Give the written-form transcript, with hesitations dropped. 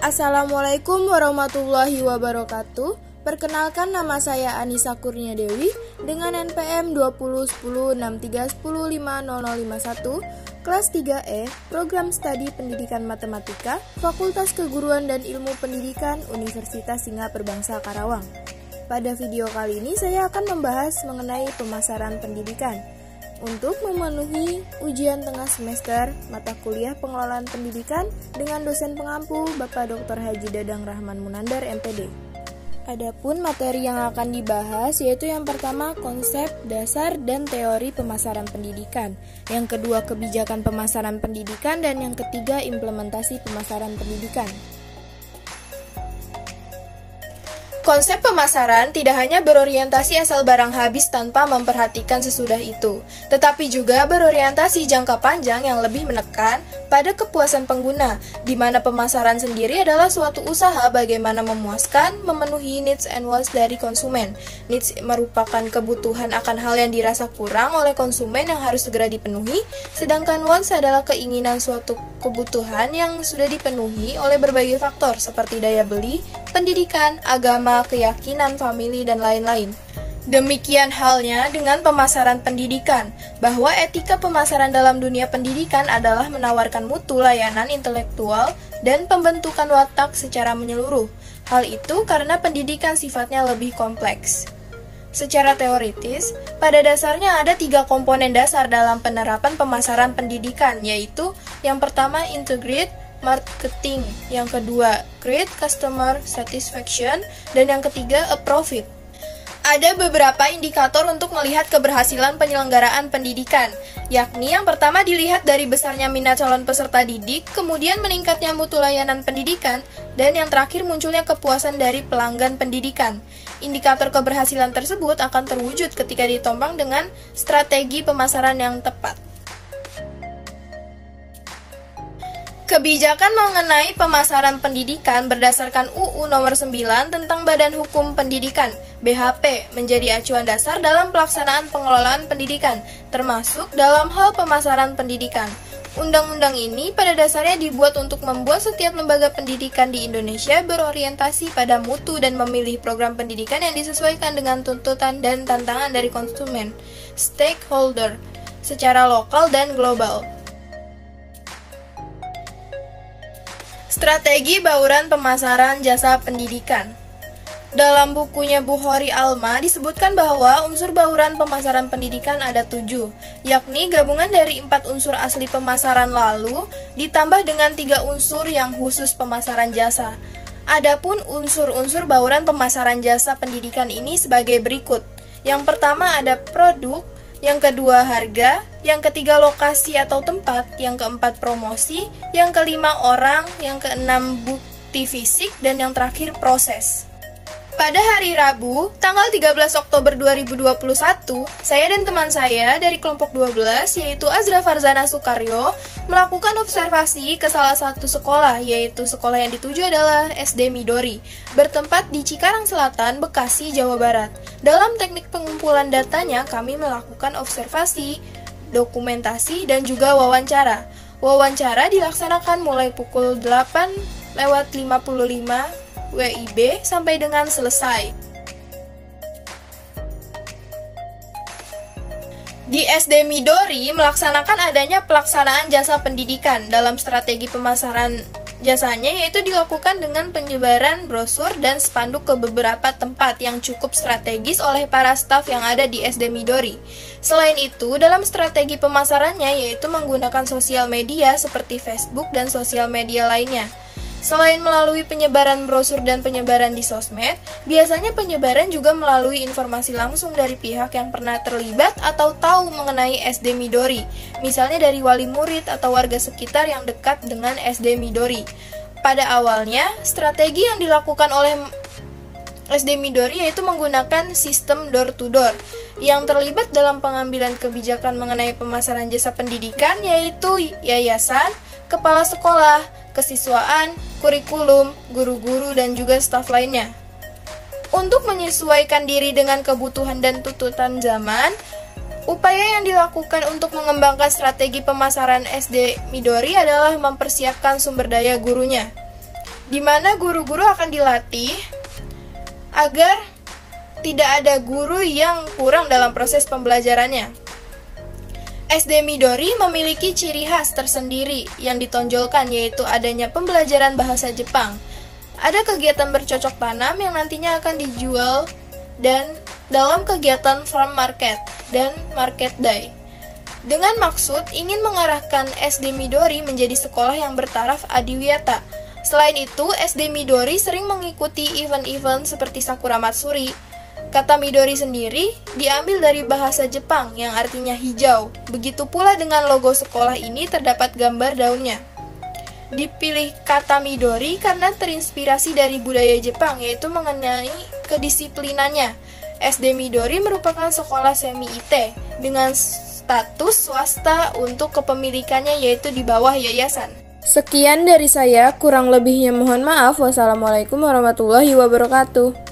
Assalamualaikum warahmatullahi wabarakatuh. Perkenalkan, nama saya Anissa Kurnia Dewi dengan NPM 201063105051, kelas 3E, Program Studi Pendidikan Matematika, Fakultas Keguruan dan Ilmu Pendidikan, Universitas Singapura Bangsa Karawang. Pada video kali ini saya akan membahas mengenai pemasaran pendidikan. Untuk memenuhi ujian tengah semester mata kuliah pengelolaan pendidikan dengan dosen pengampu Bapak Dr. Haji Dadang Rahman Munandar MPD. Adapun materi yang akan dibahas yaitu yang pertama konsep, dasar, dan teori pemasaran pendidikan, yang kedua kebijakan pemasaran pendidikan, dan yang ketiga implementasi pemasaran pendidikan. Konsep pemasaran tidak hanya berorientasi asal barang habis tanpa memperhatikan sesudah itu, tetapi juga berorientasi jangka panjang yang lebih menekan pada kepuasan pengguna, di mana pemasaran sendiri adalah suatu usaha bagaimana memuaskan, memenuhi needs and wants dari konsumen. Needs merupakan kebutuhan akan hal yang dirasa kurang oleh konsumen yang harus segera dipenuhi, sedangkan wants adalah keinginan suatu kebutuhan yang sudah dipenuhi oleh berbagai faktor seperti daya beli, pendidikan, agama, keyakinan, famili, dan lain-lain. Demikian halnya dengan pemasaran pendidikan, bahwa etika pemasaran dalam dunia pendidikan adalah menawarkan mutu layanan intelektual dan pembentukan watak secara menyeluruh. Hal itu karena pendidikan sifatnya lebih kompleks. Secara teoritis, pada dasarnya ada 3 komponen dasar dalam penerapan pemasaran pendidikan, yaitu yang pertama integrate marketing, yang kedua create customer satisfaction, dan yang ketiga a profit. Ada beberapa indikator untuk melihat keberhasilan penyelenggaraan pendidikan, yakni yang pertama dilihat dari besarnya minat calon peserta didik, kemudian meningkatnya mutu layanan pendidikan, dan yang terakhir munculnya kepuasan dari pelanggan pendidikan. Indikator keberhasilan tersebut akan terwujud ketika ditompang dengan strategi pemasaran yang tepat. Kebijakan mengenai pemasaran pendidikan berdasarkan UU Nomor 9 tentang Badan Hukum Pendidikan (BHP) menjadi acuan dasar dalam pelaksanaan pengelolaan pendidikan, termasuk dalam hal pemasaran pendidikan. Undang-undang ini pada dasarnya dibuat untuk membuat setiap lembaga pendidikan di Indonesia berorientasi pada mutu dan memilih program pendidikan yang disesuaikan dengan tuntutan dan tantangan dari konsumen, stakeholder, secara lokal dan global. Strategi bauran pemasaran jasa pendidikan. Dalam bukunya Bukhari Alma disebutkan bahwa unsur bauran pemasaran pendidikan ada 7, yakni gabungan dari 4 unsur asli pemasaran lalu ditambah dengan 3 unsur yang khusus pemasaran jasa. Adapun unsur-unsur bauran pemasaran jasa pendidikan ini sebagai berikut. Yang pertama ada produk, yang kedua harga, yang ketiga lokasi atau tempat, yang keempat promosi, yang kelima orang, yang keenam bukti fisik, dan yang terakhir proses. Pada hari Rabu, tanggal 13 Oktober 2021, saya dan teman saya dari kelompok 12, yaitu Azra Farzana Sukaryo, melakukan observasi ke salah satu sekolah, yaitu sekolah yang dituju adalah SD Midori, bertempat di Cikarang Selatan, Bekasi, Jawa Barat. Dalam teknik pengumpulan datanya, kami melakukan observasi, dokumentasi, dan juga wawancara. Wawancara dilaksanakan mulai pukul 8:55 WIB sampai dengan selesai. Di SD Midori melaksanakan adanya pelaksanaan jasa pendidikan dalam strategi pemasaran jasanya, yaitu dilakukan dengan penyebaran brosur dan spanduk ke beberapa tempat yang cukup strategis oleh para staf yang ada di SD Midori. Selain itu, dalam strategi pemasarannya yaitu menggunakan sosial media seperti Facebook dan sosial media lainnya. Selain melalui penyebaran brosur dan penyebaran di sosmed, biasanya penyebaran juga melalui informasi langsung dari pihak yang pernah terlibat atau tahu mengenai SD Midori, misalnya dari wali murid atau warga sekitar yang dekat dengan SD Midori. Pada awalnya, strategi yang dilakukan oleh SD Midori yaitu menggunakan sistem door-to-door. Yang terlibat dalam pengambilan kebijakan mengenai pemasaran jasa pendidikan yaitu yayasan, kepala sekolah, kesiswaan, kurikulum, guru-guru, dan juga staf lainnya. Untuk menyesuaikan diri dengan kebutuhan dan tuntutan zaman, upaya yang dilakukan untuk mengembangkan strategi pemasaran SD Midori adalah mempersiapkan sumber daya gurunya. di mana guru-guru akan dilatih agar tidak ada guru yang kurang dalam proses pembelajarannya. SD Midori memiliki ciri khas tersendiri yang ditonjolkan, yaitu adanya pembelajaran bahasa Jepang. Ada kegiatan bercocok tanam yang nantinya akan dijual dan dalam kegiatan farm market dan market day. Dengan maksud ingin mengarahkan SD Midori menjadi sekolah yang bertaraf adiwiyata. Selain itu, SD Midori sering mengikuti event-event seperti Sakura Matsuri. Kata Midori sendiri diambil dari bahasa Jepang yang artinya hijau. Begitu pula dengan logo sekolah ini terdapat gambar daunnya. Dipilih kata Midori karena terinspirasi dari budaya Jepang, yaitu mengenai kedisiplinannya. SD Midori merupakan sekolah semi-IT dengan status swasta untuk kepemilikannya, yaitu di bawah yayasan. Sekian dari saya, kurang lebihnya mohon maaf. Wassalamualaikum warahmatullahi wabarakatuh.